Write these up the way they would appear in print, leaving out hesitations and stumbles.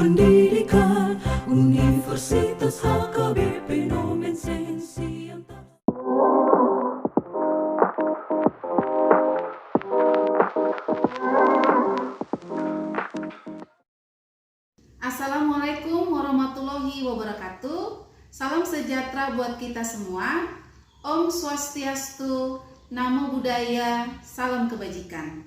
Pendidikan Universitas HKBP Nomen Sensi. Assalamualaikum warahmatullahi wabarakatuh. Salam sejahtera buat kita semua. Om Swastiastu, Namo Buddhaya, salam kebajikan.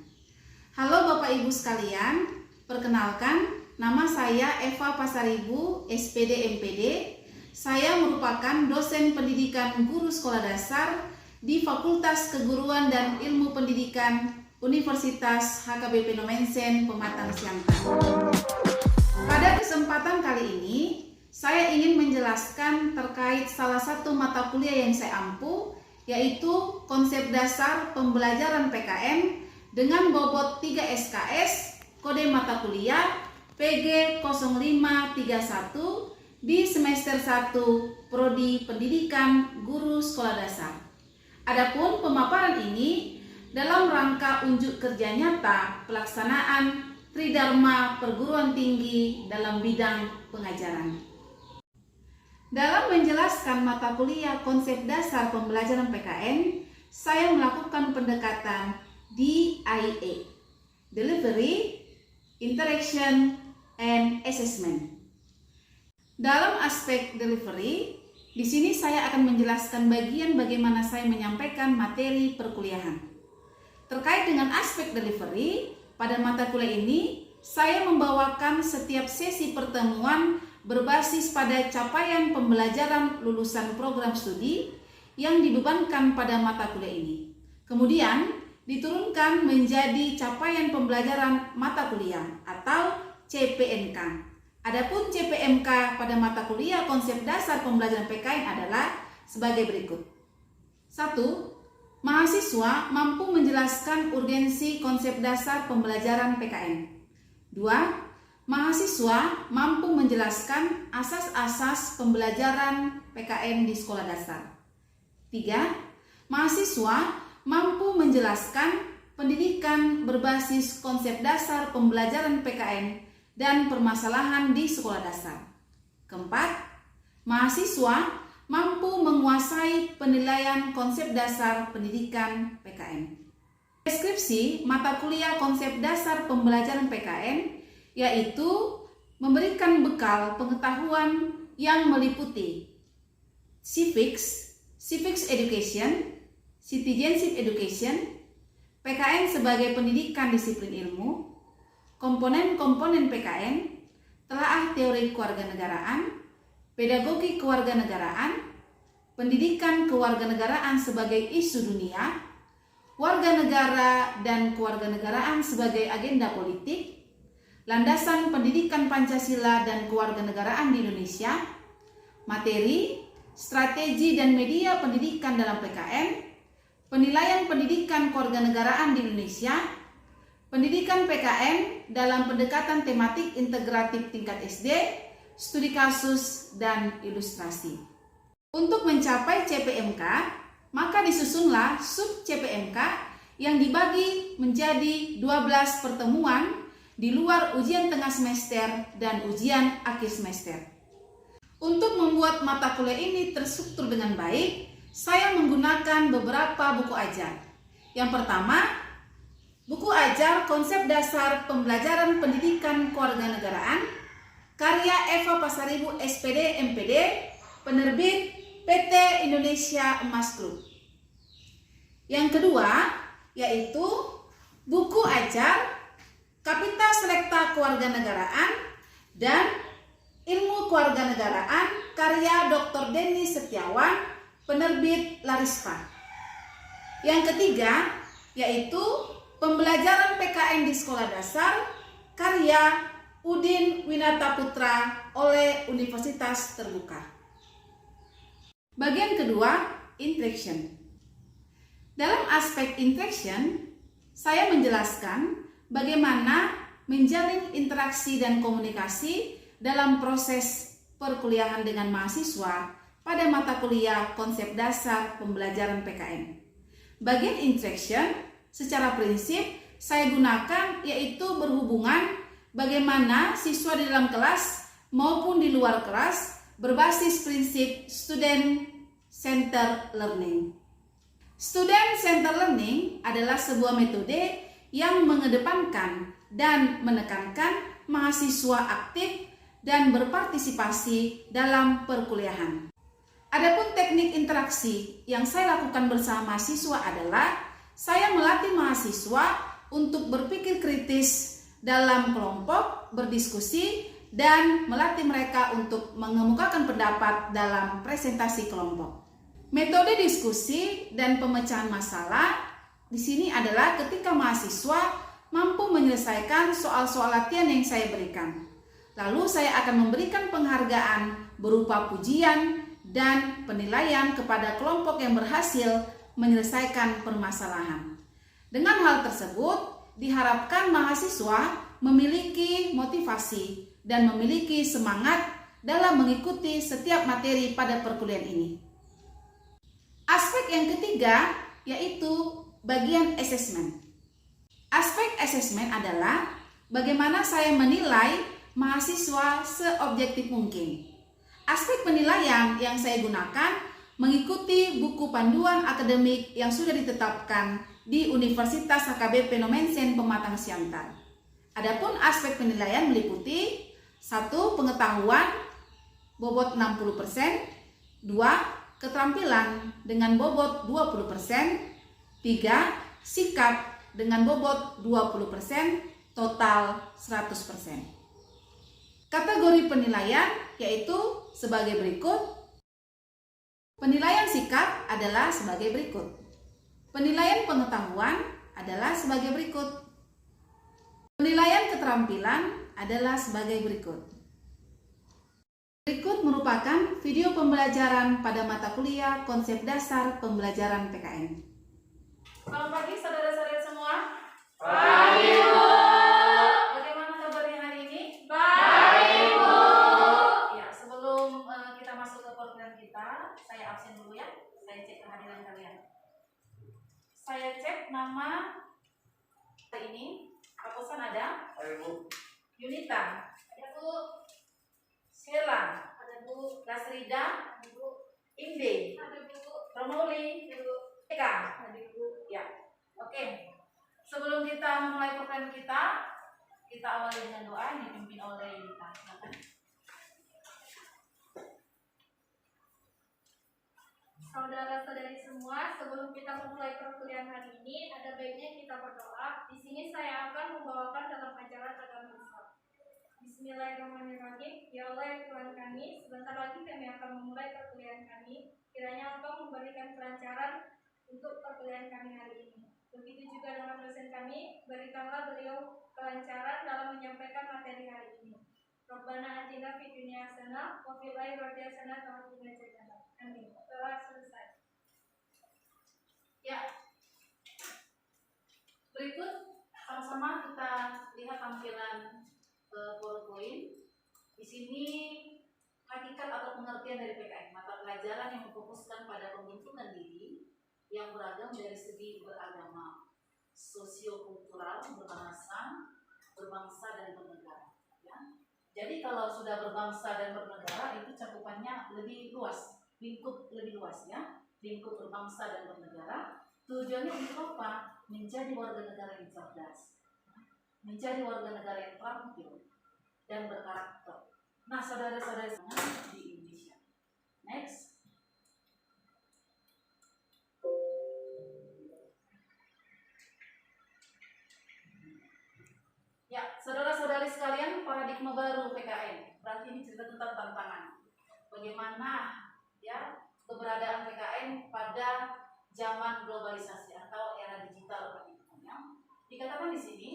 Halo Bapak Ibu sekalian, perkenalkan nama saya Eva Pasaribu, SPD MPD. Saya merupakan dosen pendidikan guru sekolah dasar di Fakultas Keguruan dan Ilmu Pendidikan Universitas HKBP Nomen Sen, Pematang Siantar. Pada kesempatan kali ini, saya ingin menjelaskan terkait salah satu mata kuliah yang saya ampu, yaitu konsep dasar pembelajaran PKN dengan bobot 3 SKS, kode mata kuliah PG 0531 di semester 1 Prodi Pendidikan Guru Sekolah Dasar. Adapun pemaparan ini dalam rangka unjuk kerja nyata pelaksanaan Tridharma Perguruan Tinggi dalam bidang pengajaran. Dalam menjelaskan mata kuliah konsep dasar pembelajaran PKN, saya melakukan pendekatan DIA, Delivery, Interaction, and Assessment. Dalam aspek delivery, di sini saya akan menjelaskan bagian bagaimana saya menyampaikan materi perkuliahan. Terkait dengan aspek delivery, pada mata kuliah ini, saya membawakan setiap sesi pertemuan berbasis pada capaian pembelajaran lulusan program studi yang dibebankan pada mata kuliah ini. Kemudian, diturunkan menjadi capaian pembelajaran mata kuliah atau CPMK. Adapun CPMK pada mata kuliah konsep dasar pembelajaran PKN adalah sebagai berikut. 1. Mahasiswa mampu menjelaskan urgensi konsep dasar pembelajaran PKN. 2. Mahasiswa mampu menjelaskan asas-asas pembelajaran PKN di sekolah dasar. 3. Mahasiswa mampu menjelaskan pendidikan berbasis konsep dasar pembelajaran PKN dan permasalahan di sekolah dasar. 4. Mahasiswa mampu menguasai penilaian konsep dasar pendidikan PKN. Deskripsi mata kuliah konsep dasar pembelajaran PKN yaitu memberikan bekal pengetahuan yang meliputi civics education, citizenship education, PKN sebagai pendidikan disiplin ilmu, komponen-komponen PKN, telaah teori kewarganegaraan, pedagogi kewarganegaraan, pendidikan kewarganegaraan sebagai isu dunia, warga negara dan kewarganegaraan sebagai agenda politik, landasan pendidikan Pancasila dan kewarganegaraan di Indonesia, materi, strategi dan media pendidikan dalam PKN, penilaian pendidikan kewarganegaraan di Indonesia, pendidikan PKN dalam pendekatan tematik integratif tingkat SD, studi kasus, dan ilustrasi. Untuk mencapai CPMK, maka disusunlah sub CPMK yang dibagi menjadi 12 pertemuan di luar ujian tengah semester dan ujian akhir semester. Untuk membuat mata kuliah ini terstruktur dengan baik, saya menggunakan beberapa buku ajar. Yang pertama, buku ajar konsep dasar pembelajaran pendidikan kewarganegaraan, karya Eva Pasaribu SPD MPD, penerbit PT Indonesia Emas Group. Yang kedua, yaitu buku ajar Kapita Selekta Kewarganegaraan dan Ilmu Kewarganegaraan, karya Dr. Denny Setiawan, penerbit Larispa. Yang ketiga, yaitu pembelajaran PKN di sekolah dasar, karya Udin Winata Putra oleh Universitas Terbuka. Bagian kedua, interaction. Dalam aspek interaction, saya menjelaskan bagaimana menjalin interaksi dan komunikasi dalam proses perkuliahan dengan mahasiswa pada mata kuliah konsep dasar pembelajaran PKN. Bagian interaction secara prinsip saya gunakan yaitu berhubungan bagaimana siswa di dalam kelas maupun di luar kelas berbasis prinsip student center learning. Student center learning adalah sebuah metode yang mengedepankan dan menekankan mahasiswa aktif dan berpartisipasi dalam perkuliahan. Adapun teknik interaksi yang saya lakukan bersama mahasiswa adalah saya melatih mahasiswa untuk berpikir kritis dalam kelompok, berdiskusi, dan melatih mereka untuk mengemukakan pendapat dalam presentasi kelompok. Metode diskusi dan pemecahan masalah di sini adalah ketika mahasiswa mampu menyelesaikan soal-soal latihan yang saya berikan. Lalu saya akan memberikan penghargaan berupa pujian dan penilaian kepada kelompok yang berhasil menyelesaikan permasalahan. Dengan hal tersebut, diharapkan mahasiswa memiliki motivasi dan memiliki semangat dalam mengikuti setiap materi pada perkuliahan ini. Aspek yang ketiga yaitu bagian asesmen. Aspek asesmen adalah bagaimana saya menilai mahasiswa seobjektif mungkin. Aspek penilaian yang saya gunakan mengikuti buku panduan akademik yang sudah ditetapkan di Universitas HKBP Nomensen Pematang Siantar. Adapun aspek penilaian meliputi 1. Pengetahuan bobot 60%, 2. Keterampilan dengan bobot 20%, 3. Sikap dengan bobot 20%, total 100%. Kategori penilaian yaitu sebagai berikut. Penilaian sikap adalah sebagai berikut. Penilaian pengetahuan adalah sebagai berikut. Penilaian keterampilan adalah sebagai berikut. Berikut merupakan video pembelajaran pada mata kuliah konsep dasar pembelajaran PKN. Selamat pagi saudara-saudara semua. Pagi, Bu. Bagaimana kabarnya hari ini? Baik, Bu. Ya, sebelum kita masuk ke program kita, saya absen dulu ya. Saya cek kehadiran kalian. Saya cek nama hari ini. Hapusan ada? Ayo, Bu. Yunita, ada Bu. Sheila, ada Bu. Lasrida, ada Bu. Inde, ada Bu. Romoli, ada Bu. Eka, ada Bu. Ya, oke. Sebelum kita memulai program kita awali dengan doa yang dipimpin oleh Yunita. Silakan. Saudara-saudari semua, sebelum kita memulai perkuliahan hari ini, ada baiknya kita berdoa. Di sini saya akan membawakan dalam acara Tagan Misa. Bismillahirrahmanirrahim. Ya Allah ya Tuhan kami, sebentar lagi kami akan memulai perkuliahan kami. Kiranya Engkau memberikan kelancaran untuk perkuliahan kami hari ini. Begitu juga dengan dosen kami, berikanlah beliau kelancaran dalam menyampaikan materi hari ini. Rabbana atina fid dunya hasanah wa fil akhirati hasanah wa qina adzabannar. Amin. Telah selesai. Ya. Berikut sama-sama kita lihat tampilan PowerPoint. Di sini hakikat atau pengertian dari PKN, mata pelajaran yang memfokuskan pada pembentukan diri yang beragam dari segi beragama, sosiokultural, berbahasa, berbangsa dan bernegara. Ya. Jadi kalau sudah berbangsa dan bernegara itu cakupannya lebih luas, lingkup lebih luas ya, lingkup berbangsa dan bernegara. Tujuannya untuk apa? Menjadi warga negara yang cerdas, menjadi warga negara yang terampil dan berkarakter. Nah, saudara-saudara di Indonesia. Next. Ya, saudara-saudari sekalian, paradigma baru PKN. Berarti ini cerita tentang tantangan. Bagaimana ya keberadaan PKN pada zaman globalisasi atau era digital ya. Dikatakan di sini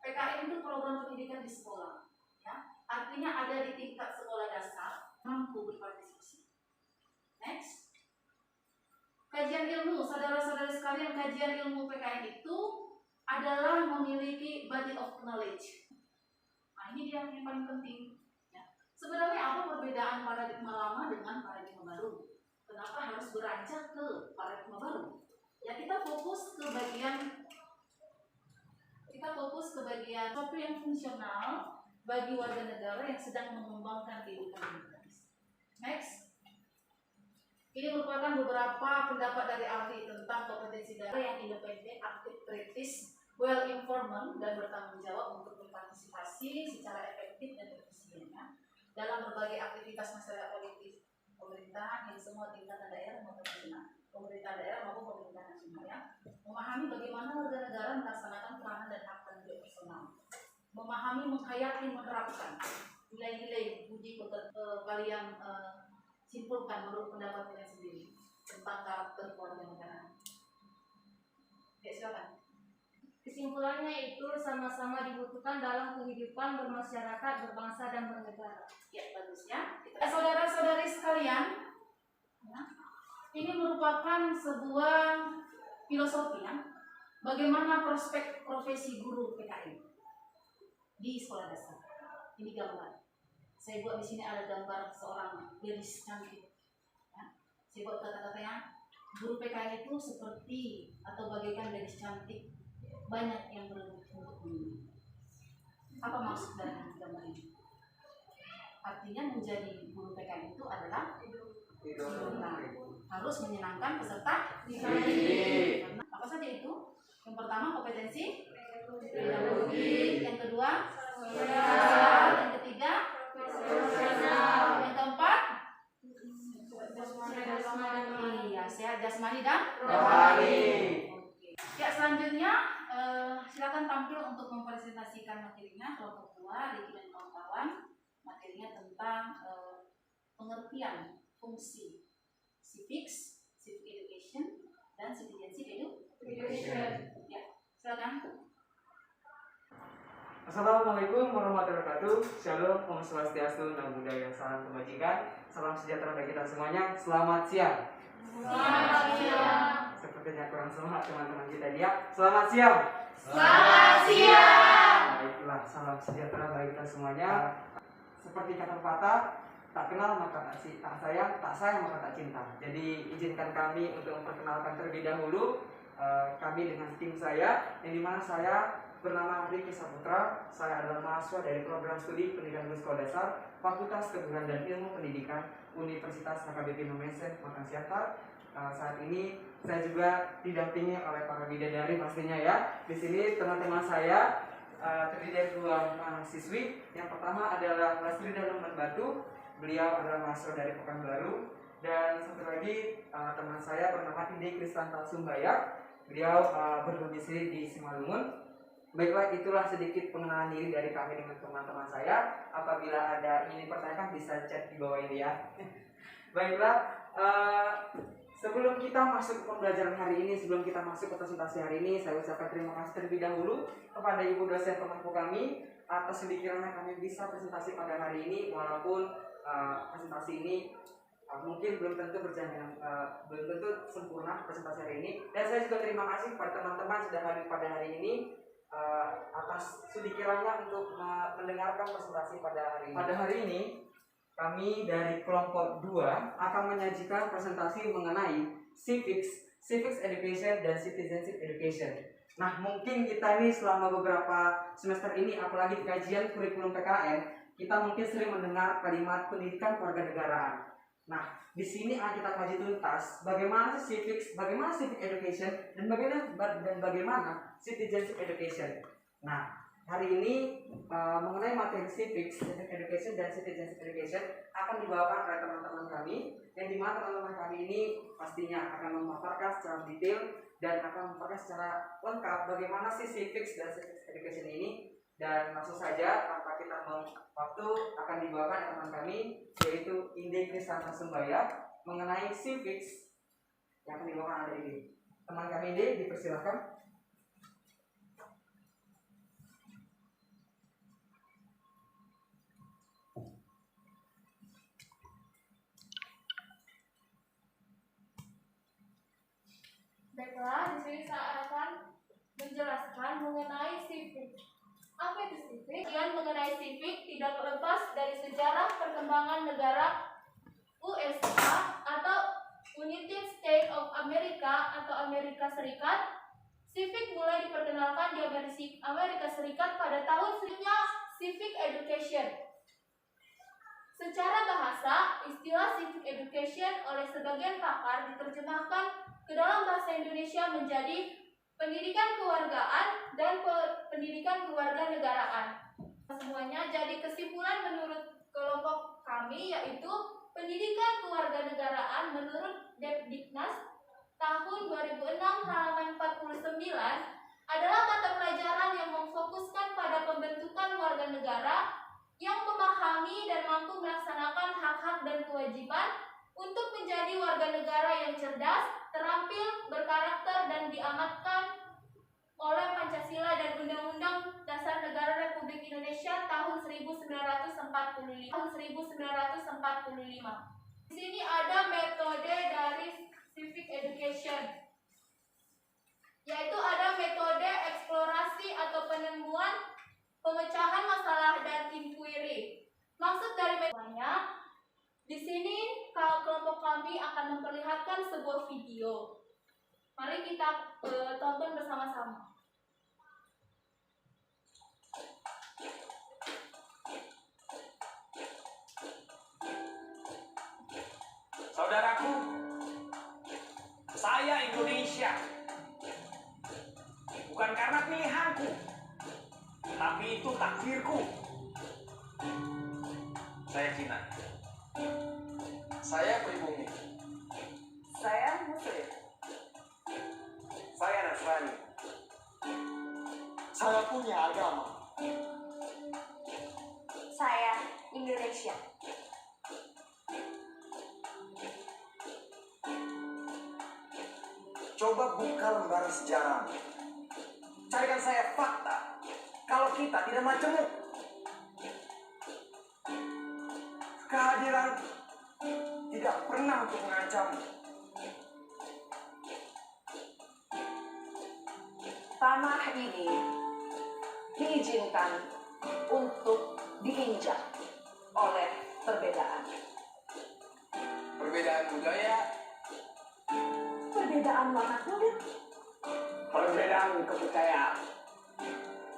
PKN itu program pendidikan di sekolah ya. Artinya ada di tingkat sekolah dasar mampu berpartisipasi. Next. Kajian ilmu, saudara-saudari sekalian, kajian ilmu PKN itu adalah memiliki body of knowledge. Nah, ini dia yang paling penting. Ya. Sebenarnya apa perbedaan paradigma lama dengan paradigma baru? Kenapa harus beranjak ke paradigma baru? Ya, kita fokus ke bagian kita fokus ke bagian sesuatu yang fungsional bagi warga negara yang sedang mengembangkan kehidupan demokratis. Next. Ini merupakan beberapa pendapat dari ahli tentang kompetensi daerah yang independen, aktif, kritis, well informed, dan bertanggung jawab untuk berpartisipasi secara efektif dan efisien dalam berbagai aktivitas masyarakat politik pemerintahan yang semua tingkatan daerah maupun nasional, pemerintah daerah maupun pemerintah nasional memahami bagaimana warga negara melaksanakan peranan dan hak dan hak personal, memahami, menghayati, menerapkan nilai-nilai budi kalian simpulkan menurut pendapat kalian sendiri tentang karakter keluarga negara. Ya, silakan. Kesimpulannya itu sama-sama dibutuhkan dalam kehidupan bermasyarakat, berbangsa, dan bernegara. Ya, bagus ya. Saudara-saudari sekalian, ya, ini merupakan sebuah filosofi ya, bagaimana prospek profesi guru PKN di sekolah dasar. Ini gambar. Saya buat di sini ada gambar seorang gadis cantik. Ya. Saya buat kata-katanya, guru PKN itu seperti atau bagaikan gadis cantik, banyak yang berebut untuk ini. Apa maksud dari gambar ini? Artinya menjadi guru PKN itu adalah harus menyenangkan peserta didik. Apa saja itu? Yang pertama kompetensi pedagogi, yang kedua sosial, yang ketiga profesional, yang keempat iya, sehat jasmani dan rohani. Ya, selanjutnya silakan tampil untuk mempresentasikan materinya kelompok 2, Riki dan kawan-kawan. Materinya tentang pengertian fungsi civics, civic education, dan citizenship education. Ya, silakan. Assalamualaikum warahmatullahi wabarakatuh. Shalom, Om Swastiastu, Namo Buddhaya, salam kebajikan, salam sejahtera bagi kita semuanya. Selamat siang. Selamat siang. Sepertinya kurang semangat teman-teman kita dia. Selamat siang. Selamat siang. Baiklah, salam sejahtera bagi kita semuanya. Seperti kata pepatah, tak kenal maka tak sayang maka tak cinta. Jadi izinkan kami untuk memperkenalkan terlebih dahulu kami dengan tim saya, yang dimana saya bernama Riki Saputra. Saya adalah mahasiswa dari program studi pendidikan guru sekolah dasar Fakultas Keguruan dan Ilmu Pendidikan Universitas HKBP Indonesia Makassar. Saat ini saya juga didampingi oleh para bidadari pastinya ya. Di sini teman-teman saya terdiri dari 2 mahasiswi. Yang pertama adalah Lasrida Luman Batu. Beliau adalah mahasiswa dari Pekanbaru. Dan satu lagi teman saya bernama Indi Kristanta Sumbaya. Beliau berdomisili di Simalungun. Baiklah, itulah sedikit pengenalan diri dari kami dengan teman-teman saya. Apabila ada ingin dipertanyakan bisa chat di bawah ini ya. Baiklah, sebelum kita masuk ke pembelajaran hari ini, sebelum kita masuk ke presentasi hari ini, saya ucapkan terima kasih terlebih dahulu kepada Ibu dosen pemangku kami atas sedikitnya kami bisa presentasi pada hari ini, walaupun presentasi ini mungkin belum tentu berjalan belum tentu sempurna presentasi hari ini. Dan saya juga terima kasih kepada teman-teman sudah hadir pada hari ini atas sedikitnya untuk mendengarkan presentasi pada hari ini. Pada hari ini kami dari kelompok 2 akan menyajikan presentasi mengenai civics education dan citizenship education. Nah, mungkin kita ini selama beberapa semester ini, apalagi di kajian kurikulum PKN, kita mungkin sering mendengar kalimat pendidikan kewarganegaraan. Nah, di sini akan kita kaji tuntas bagaimana civics, bagaimana civic education, dan bagaimana citizenship education. Nah, hari ini mengenai materi civics education dan citizenship education akan dibawakan oleh teman-teman kami, yang dimana teman-teman kami ini pastinya akan memaparkan secara detail dan akan memaparkan secara lengkap bagaimana sih civics dan civics education ini. Dan langsung saja tanpa kita waktu akan dibawakan oleh teman kami, yaitu Indi Kristanta Sumbaya mengenai civics yang akan dibawakan hari ini. Teman kami Indi, dipersilakan. Baiklah, di sini saya akan menjelaskan mengenai civic. Apa itu civic? Yang mengenai civic tidak lepas dari sejarah perkembangan negara USA atau United States of America atau Amerika Serikat. Civic mulai diperkenalkan di Amerika Serikat pada tahun sebelumnya Civic Education. Secara bahasa, istilah Civic Education oleh sebagian pakar diterjemahkan ke dalam bahasa Indonesia menjadi pendidikan kewargaan dan pendidikan kewarganegaraan. Semuanya jadi kesimpulan menurut kelompok kami yaitu pendidikan kewarganegaraan menurut Depdiknas tahun 2006 halaman 49 adalah mata pelajaran yang memfokuskan pada pembentukan warga negara yang memahami dan mampu melaksanakan hak-hak dan kewajiban untuk menjadi warga negara yang cerdas, terampil, berkarakter, dan diamanatkan oleh Pancasila dan Undang-Undang Dasar Negara Republik Indonesia tahun 1945. Di sini ada metode dari Civic Education, yaitu ada metode eksplorasi atau penemuan, pemecahan masalah, dan inquiry. Maksud dari metodenya, di sini kelompok kami akan memperlihatkan sebuah video. Mari kita tonton bersama-sama. Saudaraku, saya Indonesia. Bukan karena pilihanku, tapi itu takdirku. Saya Cina. Saya pribumi. Saya Muslim. Saya Nasrani. Saya punya agama. Saya Indonesia. Coba buka lembaran sejarah. Carikan saya fakta kalau kita tidak majemuk. Kehadiran tidak pernah untuk mengancam. Tanah ini diizinkan untuk diinjak oleh perbedaan. Perbedaan budaya, Perbedaan warna kulit. perbedaan kepercayaan.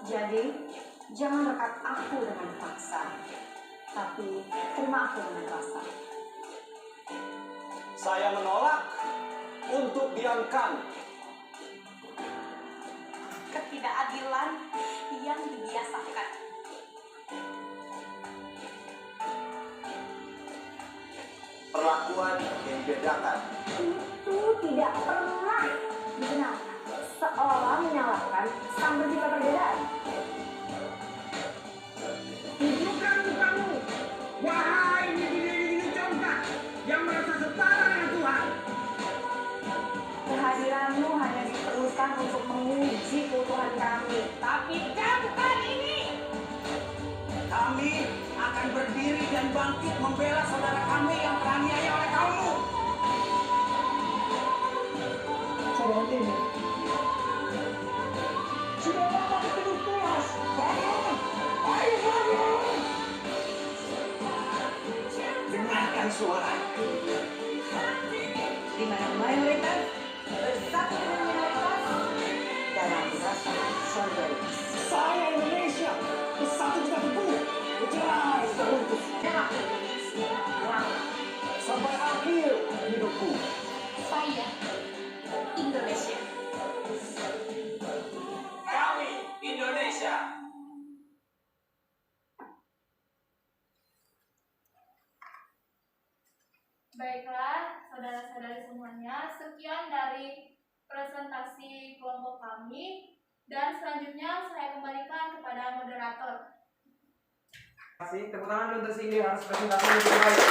Jadi, jangan dekat aku dengan paksa, tapi terima aku dengan rasa. Saya menolak untuk diamkan. Ketidakadilan yang dibiasakan. Perlakuan yang dibedakan. Itu tidak pernah dibenarkan. Seolah menyalahkan sang berbeda perbedaan. Tunjukkan mukamu, wahai diri congkak yang merasa setara dengan Tuhan. Kehadiranmu hanya diperlukan untuk menguji keutuhan kami. Tapi bukan ini. Kami akan berdiri dan bangkit membela saudara kami yang teraniaya oleh kaummu. Saudara ini sudah lama dituduh puas. Bangun, ayo bangun. Dengarkan suaraku. Di mana mayoritas bersatu dengan minoritas dalam rasa solidaritas. Saya Indonesia, bersatu kita teguh, bercerai seruntuh. Sampai akhir hidupku. Saya Indonesia. Kami Indonesia. Baiklah, saudara-saudari semuanya, sekian dari presentasi kelompok kami, dan selanjutnya saya kembalikan kepada moderator. Terima kasih. Tepuk tangan untuk Cindy, harus presentasi lebih baik.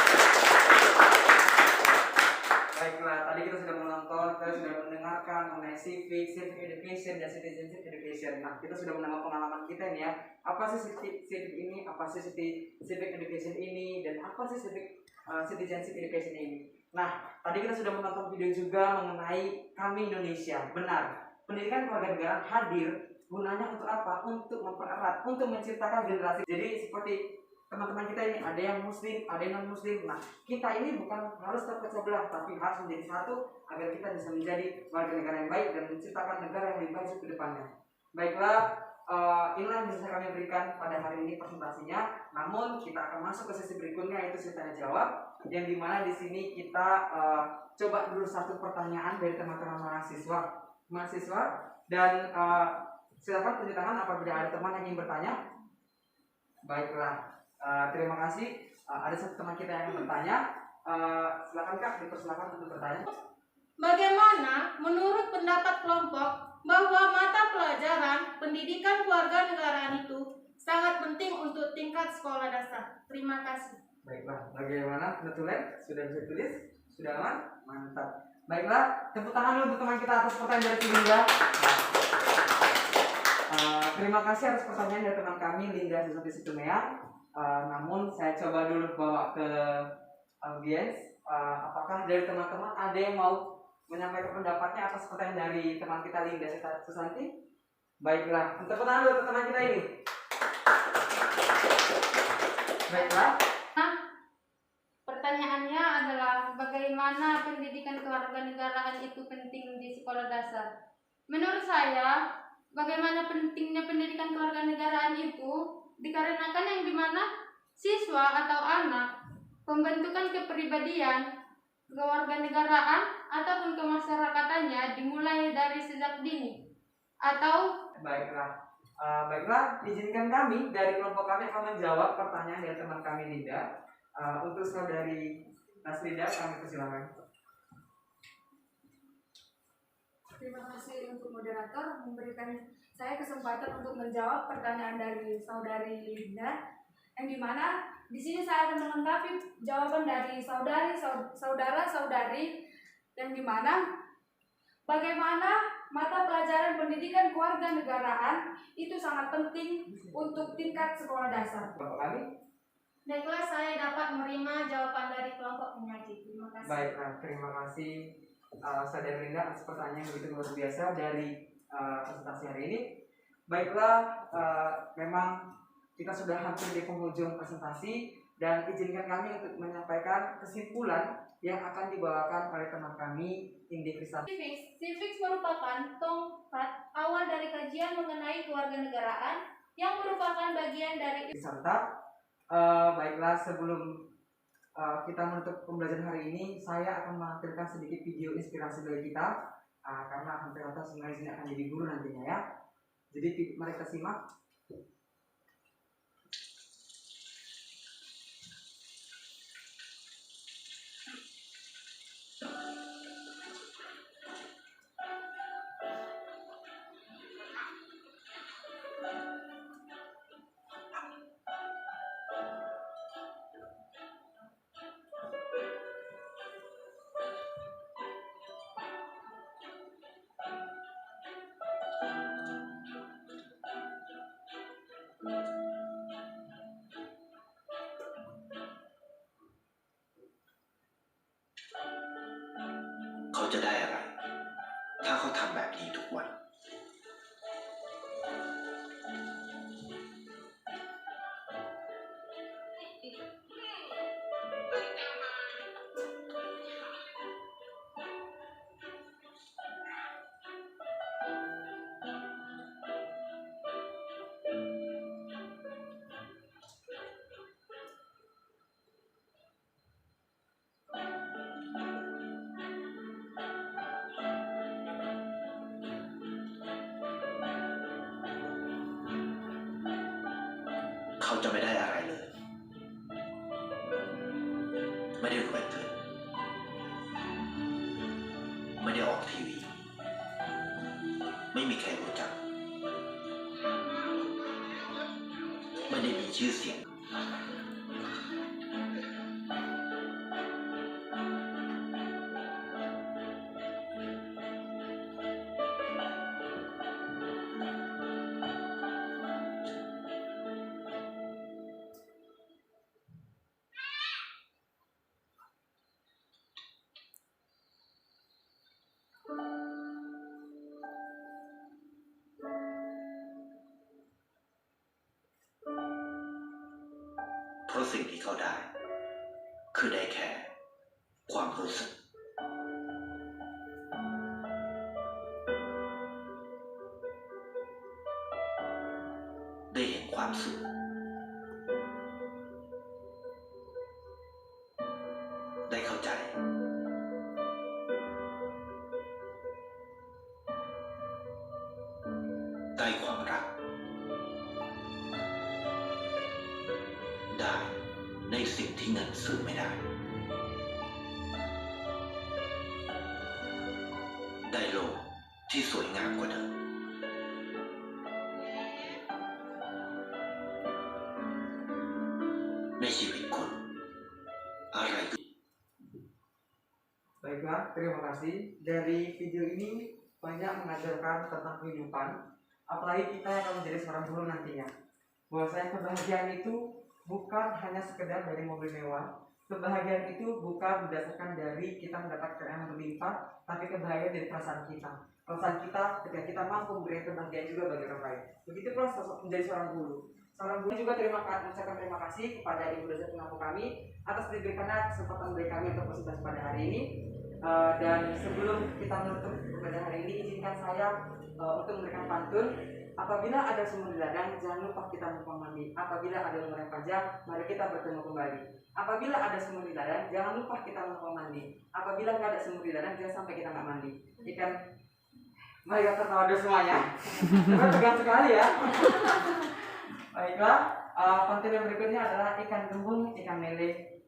Baiklah, tadi kita sudah menonton, kita sudah mendengarkan mengenai civic education, dan citizenship education. Nah, kita sudah menambah pengalaman kita nih ya. Apa sih civic ini? Apa sih civic education ini? Dan apa sih citizenship education ini? Nah, tadi kita sudah menonton video juga mengenai kami Indonesia. Benar, pendidikan kewarganegaraan hadir gunanya untuk apa? Untuk mempererat, untuk menciptakan generasi. Jadi seperti teman-teman kita ini ada yang muslim, ada yang non muslim. Nah, kita ini bukan harus terpecah belah, tapi harus menjadi satu agar kita bisa menjadi warga negara yang baik dan menciptakan negara yang lebih baik ke depannya. Baiklah, inilah yang bisa kami berikan pada hari ini presentasinya. Namun kita akan masuk ke sesi berikutnya, yaitu sesi tanya jawab, yang dimana di sini kita coba dulu satu pertanyaan dari teman-teman mahasiswa dan silakan tunjuk tangan apabila ada teman yang ingin bertanya. Baiklah, terima kasih. Ada satu teman kita yang ingin bertanya. Silakan Kak, dipersilakan untuk bertanya. Bagaimana menurut pendapat kelompok bahwa mata pelajaran pendidikan kewarganegaraan itu sangat penting untuk tingkat sekolah dasar? Terima kasih. Baiklah, bagaimana penutulan? Sudah bisa tulis? Sudah aman? Mantap. Baiklah, tepuk tangan dulu untuk teman kita atas pertanyaan dari Linda. Terima kasih atas pertanyaan dari teman kami Linda Susanti Situmea. Namun saya coba dulu bawa ke audiens. Apakah dari teman-teman ada yang mau menyampaikan pendapatnya atas pertanyaan dari teman kita Linda Susanti? Baiklah, tepuk tangan dulu untuk teman kita ini. Baiklah. Pertanyaannya adalah bagaimana pendidikan kewarganegaraan itu penting di sekolah dasar? Menurut saya, bagaimana pentingnya pendidikan kewarganegaraan itu dikarenakan yang dimana siswa atau anak pembentukan kepribadian, kewarganegaraan ataupun kemasyarakatannya dimulai dari sejak dini. Atau baiklah, izinkan kami dari kelompok kami akan menjawab pertanyaan dari teman kami Linda. Untuk saudari Nasrida, kami persilakan. Terima kasih untuk moderator memberikan saya kesempatan untuk menjawab pertanyaan dari saudari Linda, yang dimana di sini saya akan melengkapi jawaban dari saudara-saudari, yang dimana bagaimana mata pelajaran pendidikan kewarganegaraan itu sangat penting untuk tingkat sekolah dasar. Bapak kami. baiklah, saya dapat menerima jawaban dari kelompok penyaji. Terima kasih. Baiklah, terima kasih saudari Linda atas pertanyaan yang begitu luar biasa dari presentasi hari ini. Baiklah, memang kita sudah hampir di penghujung presentasi dan izinkan kami untuk menyampaikan kesimpulan yang akan dibawakan oleh teman kami Indi Kristal. Civics merupakan tongkat awal dari kajian mengenai kewarganegaraan yang merupakan bagian dari Baiklah, sebelum kita menutup pembelajaran hari ini, saya akan menampilkan sedikit video inspirasi dari kita, karena hampir rata semua di sini akan jadi guru nantinya ya. Jadi mari kita simak.เขาจะได้อะไร ถ้าเขาทำแบบนี้ทุกวัน เขาจะไม่ได้อะไรเลย ไม่ได้รวยเกิน ไม่ได้ออกทีวี ไม่มีใครรู้จัก ไม่ได้มีชื่อเสียง Terima สิ่งที่เขาได้คือได้แค่ความรู้สึกได้เห็นความสุขได้เข้าใจได้ความรักได้ในสิ่งที่เงินซื้อไม่ได้ได้โลกที่สวยงามกว่าเดิมในชีวิตคุณอะไร Baiklah, terima kasih. Dari video ini banyak mengajarkan tentang kehidupan, apalagi kita yang akan menjadi seorang guru nantinya. Bahwasanya kebahagiaan itu bukan hanya sekedar dari mobil mewah. Kebahagiaan itu bukan berdasarkan dari kita mendapatkan yang berlimpah, tapi kebahagiaan dari perasaan kita. Perasaan kita ketika kita mampu memberikan kebahagiaan juga bagi orang lain. Begitu pula menjadi seorang guru. Seorang guru juga mengucapkan terima kasih kepada Ibu dosen pengampu kami atas diberikannya kesempatan bagi kami untuk bersuara pada hari ini. Dan sebelum kita menutup pada hari ini, izinkan saya untuk memberikan pantun. Apabila ada sumur di ladang, jangan lupa kita numpang mandi. Apabila ada lembaran pajak, mari kita bertemu kembali. Apabila ada sumur di ladang, jangan lupa kita numpang mandi. Apabila nggak ada sumur di ladang, jangan sampai kita nggak mandi. Ikan, mereka tertawa dulu semuanya. Tapi tegang sekali ya. Baiklah, pantun yang berikutnya adalah ikan gembung, ikan lele,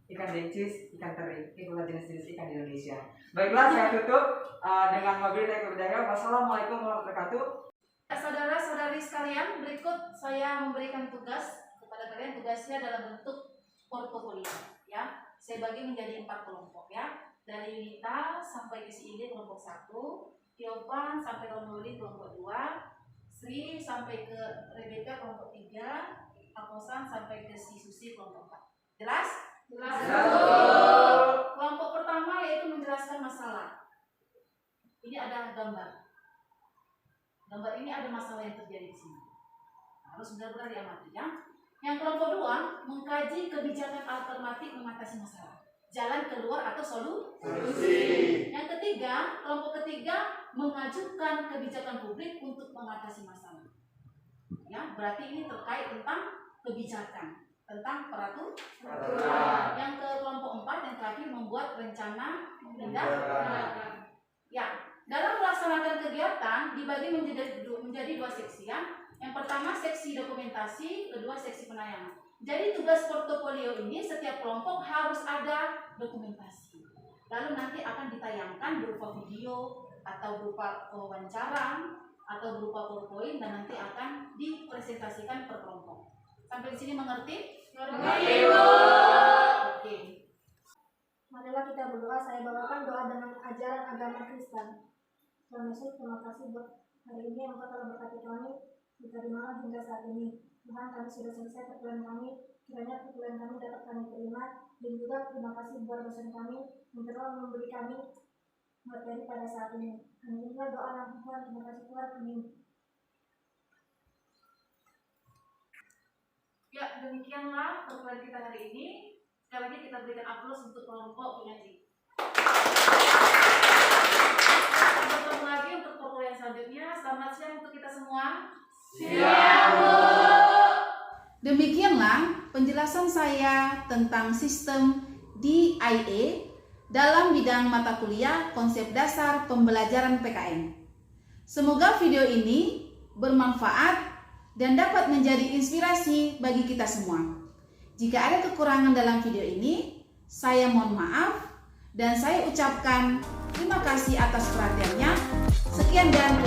ikan dencis, ikan teri. Itulah jenis-jenis ikan di Indonesia. Baiklah, saya tutup dengan wabillahi taufiq. Wassalamualaikum warahmatullahi wabarakatuh. Saudara-saudari sekalian, berikut saya memberikan tugas kepada kalian. Tugasnya dalam bentuk portofolio, ya. Saya bagi menjadi 4 kelompok, ya. Dari Yunita sampai ke si Inde kelompok 1, Tiopan sampai Romoli kelompok 2, Sri sampai ke Rebecca kelompok 3, Akosan sampai ke si Susi kelompok 4. Jelas? Jelas. Kelompok pertama yaitu menjelaskan masalah. Ini ada gambar. Gambar ini ada masalah yang terjadi di sini. Harus benar-benar diamati, ya. Yang kelompok 2 mengkaji kebijakan alternatif mengatasi masalah. Jalan keluar atau solusi. Yang ketiga, kelompok ketiga mengajukan kebijakan publik untuk mengatasi masalah. Ya, berarti ini terkait tentang kebijakan, tentang peraturan. Yang ke kelompok 4 yang terakhir membuat rencana tindakan. Ya, dalam melaksanakan kegiatan dibagi menjadi 2 seksi, ya. Yang pertama seksi dokumentasi, kedua seksi penayangan. Jadi tugas portofolio ini setiap kelompok harus ada dokumentasi. Lalu nanti akan ditayangkan berupa video atau berupa wawancara atau berupa PowerPoint dan nanti akan dipresentasikan per kelompok. Sampai di sini mengerti? Mengerti, Bu. Oke. Marilah kita berdoa. Saya bawakan doa dengan ajaran agama Kristen. Tuhan Yesus, terima kasih buat hari ini Engkau telah berkati kami dari malam hingga saat ini. Tuhan, kami sudah selesai perkuliahan kami. Kiranya perkuliahan kami dapat kami terima. Dan juga terima kasih buat dosen kami yang telah memberi kami materi pada saat ini. Inilah doa yang Tuhan. Terima kasih Tuhan. Amin. Ya, demikianlah perkuliahan kita hari ini. Sekali lagi kita berikan aplaus untuk kelompok penyaji. Sampai ketemu lagi untuk perkuliahan selanjutnya. Selamat siang untuk kita semua. Siang, Bu. Demikianlah penjelasan saya tentang sistem DIE dalam bidang mata kuliah konsep dasar pembelajaran PKN. Semoga video ini bermanfaat dan dapat menjadi inspirasi bagi kita semua. Jika ada kekurangan dalam video ini, saya mohon maaf dan saya ucapkan terima kasih atas perhatiannya. Sekian dan